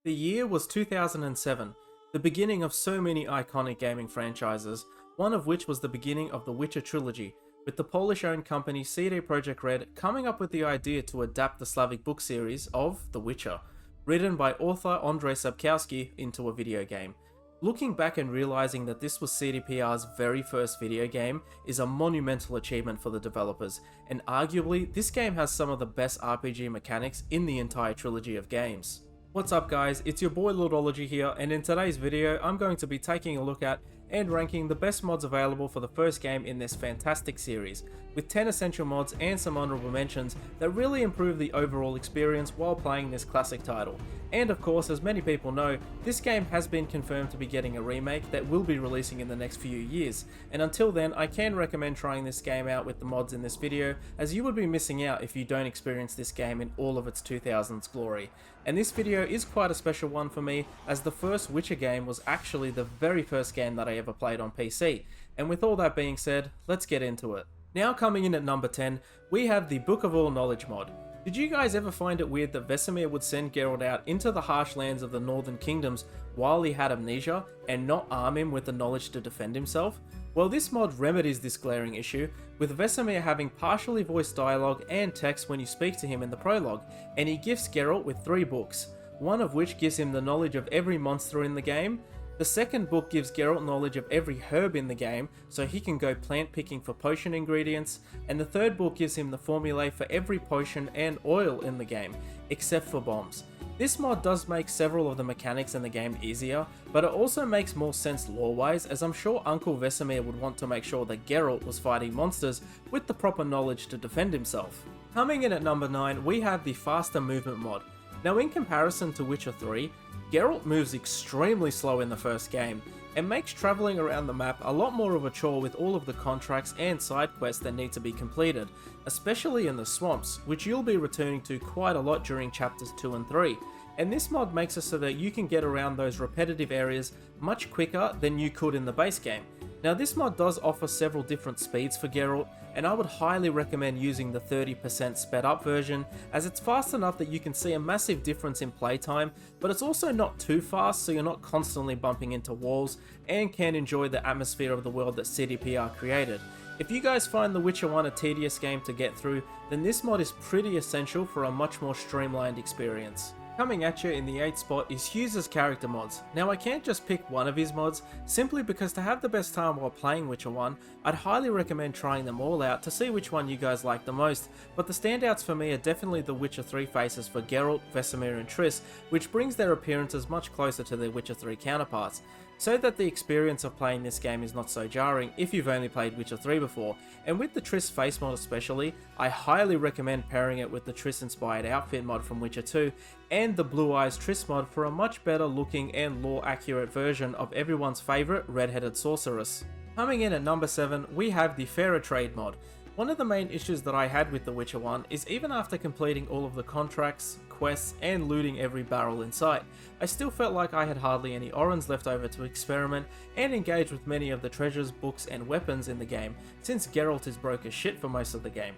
The year was 2007, the beginning of so many iconic gaming franchises, one of which was the beginning of the Witcher trilogy, with the Polish-owned company CD Projekt Red coming up with the idea to adapt the Slavic book series of The Witcher, written by author Andrzej Sapkowski, into a video game. Looking back and realizing that this was CDPR's very first video game is a monumental achievement for the developers, and arguably this game has some of the best RPG mechanics in the entire trilogy of games. What's up guys, it's your boy Lordology here, and in today's video I'm going to be taking a look at and ranking the best mods available for the first game in this fantastic series, with 10 essential mods and some honourable mentions that really improve the overall experience while playing this classic title. And of course, as many people know, this game has been confirmed to be getting a remake that will be releasing in the next few years, and until then I can recommend trying this game out with the mods in this video, as you would be missing out if you don't experience this game in all of its 2000s glory. And this video is quite a special one for me, as the first Witcher game was actually the very first game that I ever played on PC. And with all that being said, let's get into it. Now coming in at number 10, we have the Book of All Knowledge mod. Did you guys ever find it weird that Vesemir would send Geralt out into the harsh lands of the Northern Kingdoms while he had amnesia and not arm him with the knowledge to defend himself? Well, this mod remedies this glaring issue, with Vesemir having partially voiced dialogue and text when you speak to him in the prologue, and he gifts Geralt with 3 books, one of which gives him the knowledge of every monster in the game. The second book gives Geralt knowledge of every herb in the game, so he can go plant picking for potion ingredients, and the third book gives him the formulae for every potion and oil in the game, except for bombs. This mod does make several of the mechanics in the game easier, but it also makes more sense lore-wise, as I'm sure Uncle Vesemir would want to make sure that Geralt was fighting monsters with the proper knowledge to defend himself. Coming in at number 9, we have the Faster Movement mod. Now in comparison to Witcher 3, Geralt moves extremely slow in the first game, and makes travelling around the map a lot more of a chore with all of the contracts and side quests that need to be completed, especially in the swamps, which you'll be returning to quite a lot during chapters 2 and 3. And this mod makes it so that you can get around those repetitive areas much quicker than you could in the base game. Now this mod does offer several different speeds for Geralt, and I would highly recommend using the 30% sped up version, as it's fast enough that you can see a massive difference in playtime, but it's also not too fast so you're not constantly bumping into walls, and can enjoy the atmosphere of the world that CDPR created. If you guys find The Witcher 1 a tedious game to get through, then this mod is pretty essential for a much more streamlined experience. Coming at you in the 8th spot is Hughes' character mods. Now I can't just pick one of his mods, simply because to have the best time while playing Witcher 1, I'd highly recommend trying them all out to see which one you guys like the most, but the standouts for me are definitely the Witcher 3 faces for Geralt, Vesemir and Triss, which brings their appearances much closer to their Witcher 3 counterparts, so that the experience of playing this game is not so jarring if you've only played Witcher 3 before. And with the Triss face mod especially, I highly recommend pairing it with the Triss inspired outfit mod from Witcher 2 and the Blue Eyes Triss mod for a much better looking and lore accurate version of everyone's favourite red-headed sorceress. Coming in at number 7, we have the Fairer Trade mod. One of the main issues that I had with The Witcher 1 is even after completing all of the contracts, quests, and looting every barrel in sight, I still felt like I had hardly any orens left over to experiment and engage with many of the treasures, books, and weapons in the game, since Geralt is broke as shit for most of the game.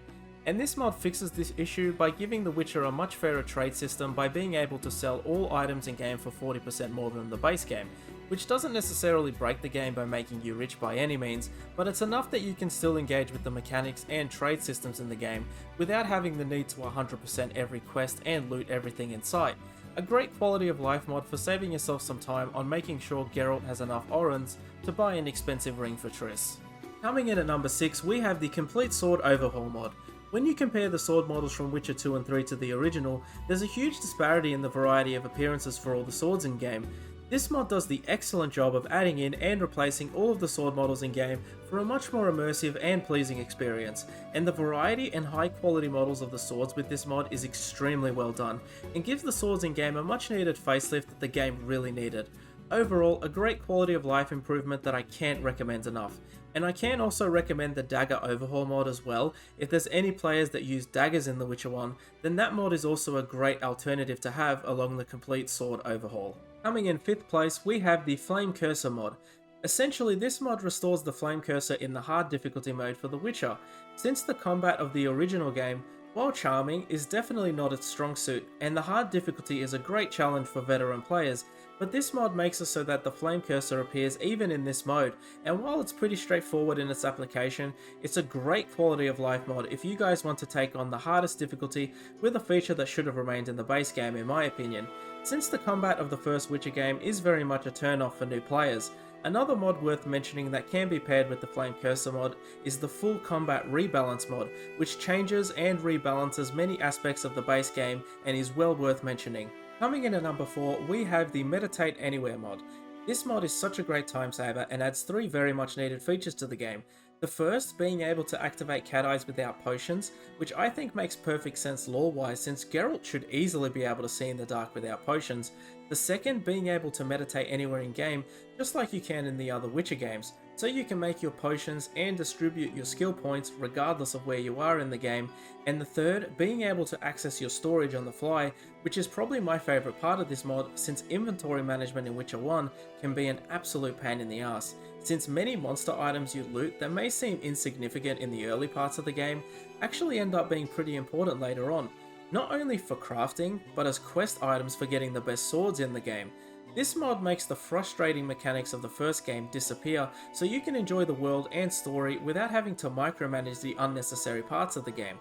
And this mod fixes this issue by giving The Witcher a much fairer trade system by being able to sell all items in game for 40% more than the base game, which doesn't necessarily break the game by making you rich by any means, but it's enough that you can still engage with the mechanics and trade systems in the game without having the need to 100% every quest and loot everything in sight. A great quality of life mod for saving yourself some time on making sure Geralt has enough orens to buy an expensive ring for Triss. Coming in at number 6, we have the Complete Sword Overhaul mod. When you compare the sword models from Witcher 2 and 3 to the original, there's a huge disparity in the variety of appearances for all the swords in game. This mod does the excellent job of adding in and replacing all of the sword models in game for a much more immersive and pleasing experience, and the variety and high quality models of the swords with this mod is extremely well done, and gives the swords in game a much needed facelift that the game really needed. Overall, a great quality of life improvement that I can't recommend enough. And I can also recommend the Dagger Overhaul mod as well. If there's any players that use daggers in The Witcher 1, then that mod is also a great alternative to have along the Complete Sword Overhaul. Coming in 5th place, we have the Flame Cursor mod. Essentially, this mod restores the Flame Cursor in the hard difficulty mode for The Witcher. Since the combat of the original game While charming is definitely not its strong suit, and the hard difficulty is a great challenge for veteran players, but this mod makes it so that the flame cursor appears even in this mode, and while it's pretty straightforward in its application, it's a great quality of life mod if you guys want to take on the hardest difficulty with a feature that should have remained in the base game in my opinion, since the combat of the first Witcher game is very much a turn off for new players. Another mod worth mentioning that can be paired with the Flame Cursor mod is the Full Combat Rebalance mod, which changes and rebalances many aspects of the base game and is well worth mentioning. Coming in at number 4, we have the Meditate Anywhere mod. This mod is such a great time saver and adds 3 very much needed features to the game. The first being able to activate Cat Eyes without potions, which I think makes perfect sense lore-wise since Geralt should easily be able to see in the dark without potions. The second being able to meditate anywhere in game, just like you can in the other Witcher games, so you can make your potions and distribute your skill points regardless of where you are in the game. And the third being able to access your storage on the fly, which is probably my favourite part of this mod since inventory management in Witcher 1 can be an absolute pain in the ass, since many monster items you loot that may seem insignificant in the early parts of the game actually end up being pretty important later on, not only for crafting, but as quest items for getting the best swords in the game. This mod makes the frustrating mechanics of the first game disappear so you can enjoy the world and story without having to micromanage the unnecessary parts of the game.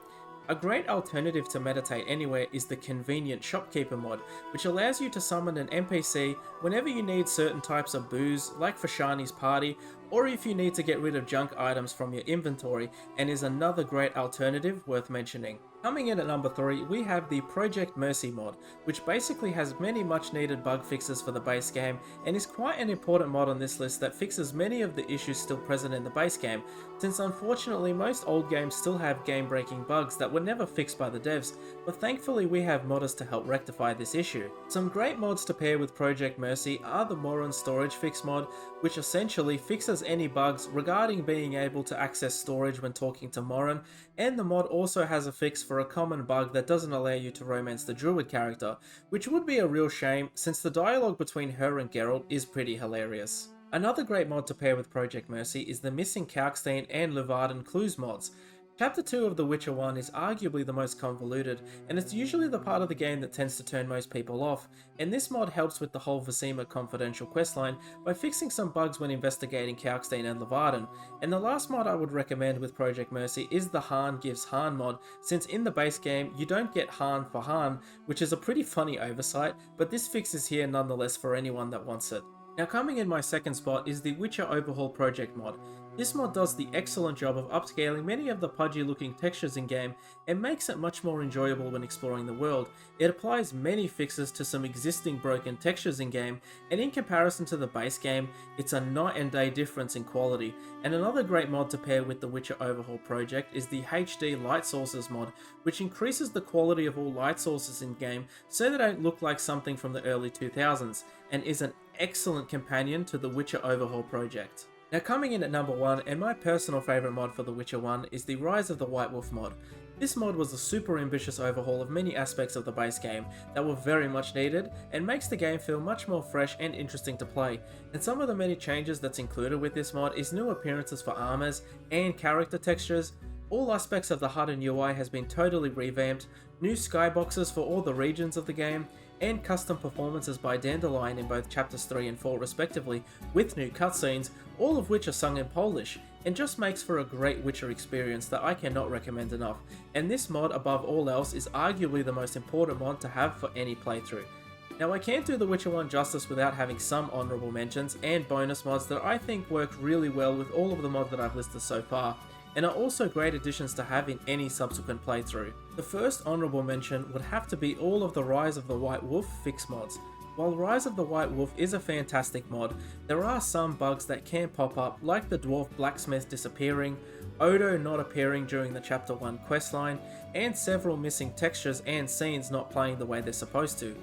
A great alternative to Meditate Anywhere is the Convenient Shopkeeper mod, which allows you to summon an NPC whenever you need certain types of booze, like for Shani's party, or if you need to get rid of junk items from your inventory, and is another great alternative worth mentioning. Coming in at number 3, we have the Project Mersey mod, which basically has many much needed bug fixes for the base game, and is quite an important mod on this list that fixes many of the issues still present in the base game, since unfortunately most old games still have game breaking bugs that were never fixed by the devs, but thankfully we have modders to help rectify this issue. Some great mods to pair with Project Mersey are the Moron Storage Fix mod, which essentially fixes any bugs regarding being able to access storage when talking to Moron, and the mod also has a fix for a common bug that doesn't allow you to romance the druid character, which would be a real shame since the dialogue between her and Geralt is pretty hilarious. Another great mod to pair with Project Mersey is the Missing Kalkstein and Leeuwarden Clues mods. Chapter 2 of The Witcher 1 is arguably the most convoluted, and it's usually the part of the game that tends to turn most people off, and this mod helps with the whole Vesemir confidential questline by fixing some bugs when investigating Kalkstein and Leeuwarden. And the last mod I would recommend with Project Mersey is the Han Gives Han mod, since in the base game you don't get Han for Han, which is a pretty funny oversight, but this fix is here nonetheless for anyone that wants it. Now coming in my second spot is the Witcher Overhaul Project mod. This mod does the excellent job of upscaling many of the pudgy looking textures in game and makes it much more enjoyable when exploring the world. It applies many fixes to some existing broken textures in game, and in comparison to the base game, it's a night and day difference in quality. And another great mod to pair with the Witcher Overhaul project is the HD Light Sources mod, which increases the quality of all light sources in game so they don't look like something from the early 2000s, and is an excellent companion to the Witcher Overhaul project. Now coming in at number 1, and my personal favourite mod for The Witcher 1 is the Rise of the White Wolf mod. This mod was a super ambitious overhaul of many aspects of the base game that were very much needed, and makes the game feel much more fresh and interesting to play. And some of the many changes that's included with this mod is new appearances for armors and character textures. All aspects of the HUD and UI has been totally revamped, new skyboxes for all the regions of the game, and custom performances by Dandelion in both chapters 3 and 4 respectively, with new cutscenes, all of which are sung in Polish, and just makes for a great Witcher experience that I cannot recommend enough. And this mod, above all else, is arguably the most important mod to have for any playthrough. Now I can't do The Witcher 1 justice without having some honourable mentions and bonus mods that I think work really well with all of the mods that I've listed so far, and are also great additions to have in any subsequent playthrough. The first honourable mention would have to be all of the Rise of the White Wolf fix mods. While Rise of the White Wolf is a fantastic mod, there are some bugs that can pop up, like the Dwarf Blacksmith disappearing, Odo not appearing during the Chapter 1 questline, and several missing textures and scenes not playing the way they're supposed to.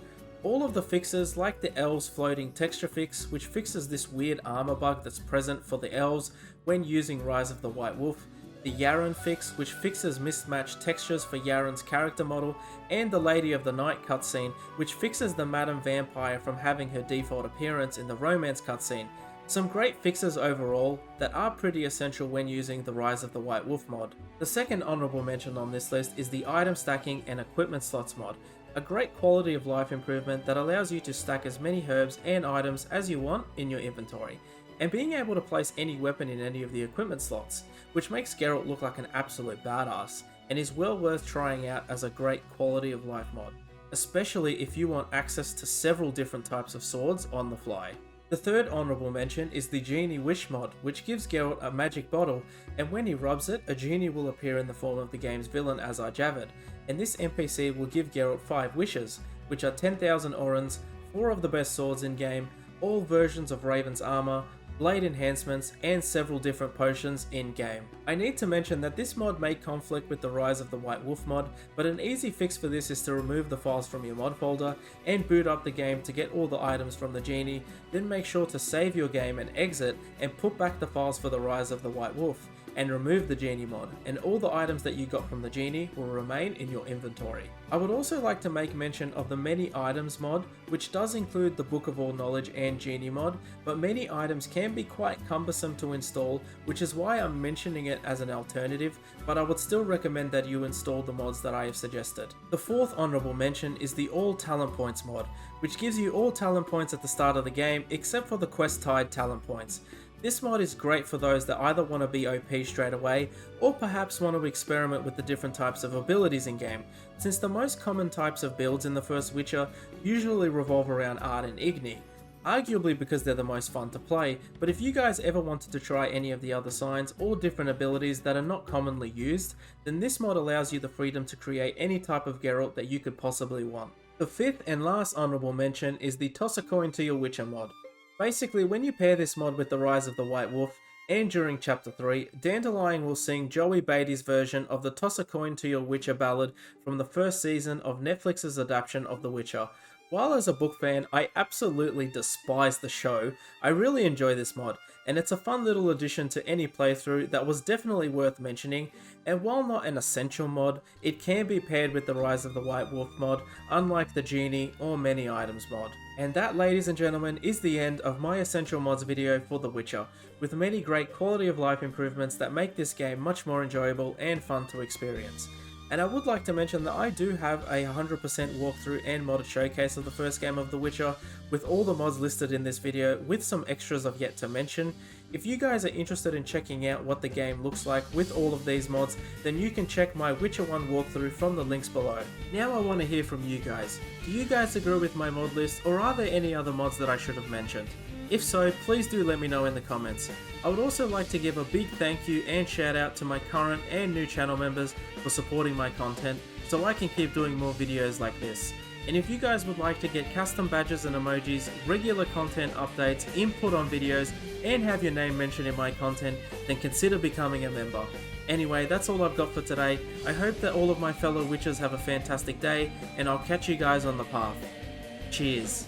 All of the fixes, like the Elves floating texture fix, which fixes this weird armor bug that's present for the Elves when using Rise of the White Wolf, the Yaren fix, which fixes mismatched textures for Yaren's character model, and the Lady of the Night cutscene, which fixes the Madam Vampire from having her default appearance in the romance cutscene. Some great fixes overall that are pretty essential when using the Rise of the White Wolf mod. The second honourable mention on this list is the item stacking and equipment slots mod, a great quality of life improvement that allows you to stack as many herbs and items as you want in your inventory, and being able to place any weapon in any of the equipment slots, which makes Geralt look like an absolute badass, and is well worth trying out as a great quality of life mod, especially if you want access to several different types of swords on the fly. The third honourable mention is the Genie Wish mod, which gives Geralt a magic bottle, and when he rubs it, a genie will appear in the form of the game's villain Azar-Javed, and this NPC will give Geralt 5 wishes, which are 10,000 orens, 4 of the best swords in game, all versions of Raven's armor, blade enhancements, and several different potions in game. I need to mention that this mod may conflict with the Rise of the White Wolf mod, but an easy fix for this is to remove the files from your mod folder and boot up the game to get all the items from the genie, then make sure to save your game and exit and put back the files for the Rise of the White Wolf, and remove the genie mod, and all the items that you got from the genie will remain in your inventory. I would also like to make mention of the many items mod, which does include the Book of All Knowledge and genie mod, but many items can be quite cumbersome to install, which is why I'm mentioning it as an alternative, but I would still recommend that you install the mods that I have suggested. The fourth honourable mention is the All Talent Points mod, which gives you all talent points at the start of the game except for the quest tied talent points. This mod is great for those that either want to be OP straight away, or perhaps want to experiment with the different types of abilities in game, since the most common types of builds in the first Witcher usually revolve around Art and Igni, arguably because they're the most fun to play, but if you guys ever wanted to try any of the other signs or different abilities that are not commonly used, then this mod allows you the freedom to create any type of Geralt that you could possibly want. The fifth and last honourable mention is the Toss a Coin to Your Witcher mod. Basically, when you pair this mod with the Rise of the White Wolf, and during Chapter 3, Dandelion will sing Joey Beatty's version of the Toss a Coin to Your Witcher ballad from the first season of Netflix's adaptation of The Witcher. While as a book fan, I absolutely despise the show, I really enjoy this mod, and it's a fun little addition to any playthrough that was definitely worth mentioning, and while not an essential mod, it can be paired with the Rise of the White Wolf mod, unlike the Genie or Many Items mod. And that, ladies and gentlemen, is the end of my Essential Mods video for The Witcher, with many great quality of life improvements that make this game much more enjoyable and fun to experience. And I would like to mention that I do have a 100% walkthrough and modded showcase of the first game of The Witcher, with all the mods listed in this video, with some extras I've yet to mention. If you guys are interested in checking out what the game looks like with all of these mods, then you can check my Witcher 1 walkthrough from the links below. Now I want to hear from you guys. Do you guys agree with my mod list, or are there any other mods that I should have mentioned? If so, please do let me know in the comments. I would also like to give a big thank you and shout out to my current and new channel members for supporting my content, so I can keep doing more videos like this. And if you guys would like to get custom badges and emojis, regular content updates, input on videos, and have your name mentioned in my content, then consider becoming a member. Anyway, that's all I've got for today. I hope that all of my fellow witchers have a fantastic day, and I'll catch you guys on the path. Cheers.